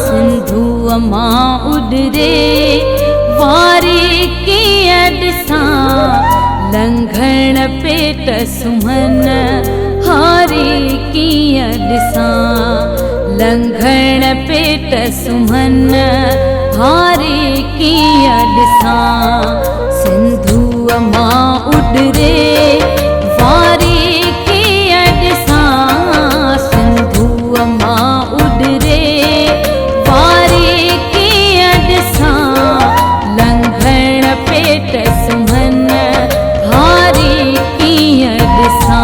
सिंधु मां उडरे वारी की अडसा लंघण पेट सुमन हारी की अडसा लंघण पेट सुमन हारी की अडसा सिंधु मां उडरे वारी की अडसा सिंधु मां उडरे वारी की अडसा लंघण पेट सुमन हारी की अडसा।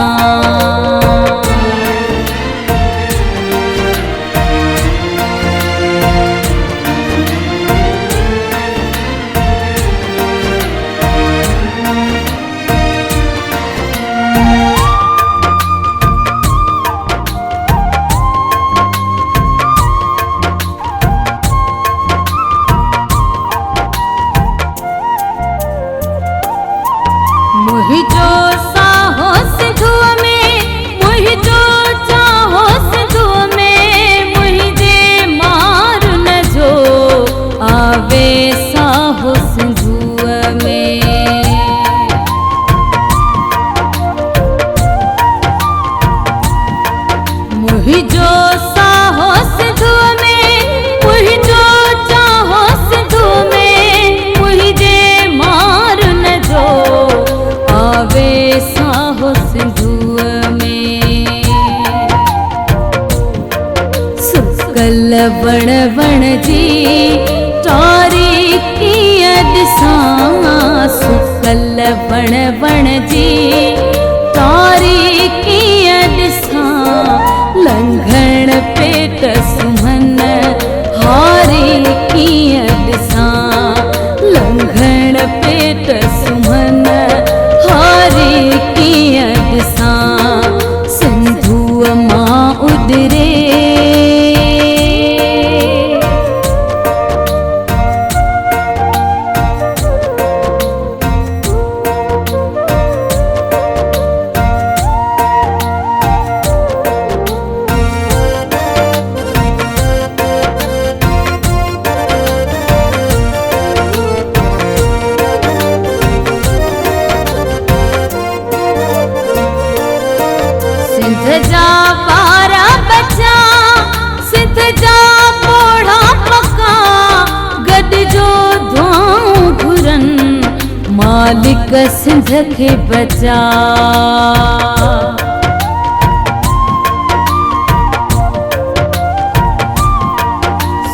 मुहिंजो साहो सिंधु में मुहिंजो चाहो सिंधु में मुहिंजे मार न जो आवे साहो सिंधु में मुहिंजो साहो सिंधु में मुहिंजो चाहो सिंधु में मुहिंजे मार न जो आवे साहो सिंधु में सुकल वण वण जी टारी की अडसा सुकल वण वण जी टारी की अडसा लंघण पेट सुमन हारी की अडसा लंघण पेट सुमन हारी की अडसा सिंधु मां उडरे सिंध जा बारा बच्चा सिंध जा पोढ़ा पका गद जो धुआं घुरन मालिक सिंध के बचा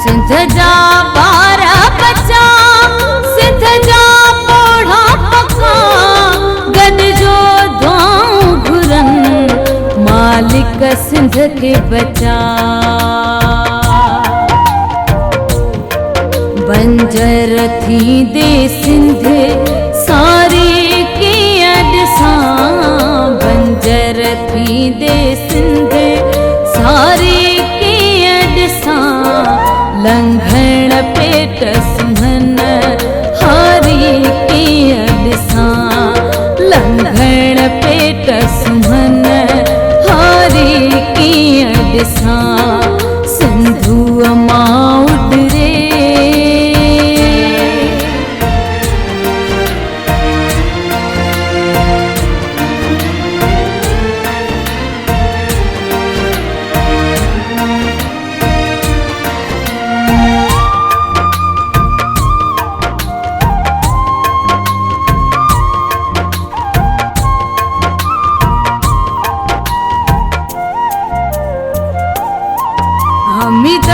सिंध जा बारा बच्चा सिंध जा पोढ़ा पका गद जो धुआं घुरन मालिक सिंध के बचा बंजर थी दे सिंध सारी की अडसा बंजर थी दे सिंध सारी की अडसा लंघण पेट सुमन हारी की अडसा लंघण पेट सुमन हारी की अडसा सिंधु मां उडरे हमीद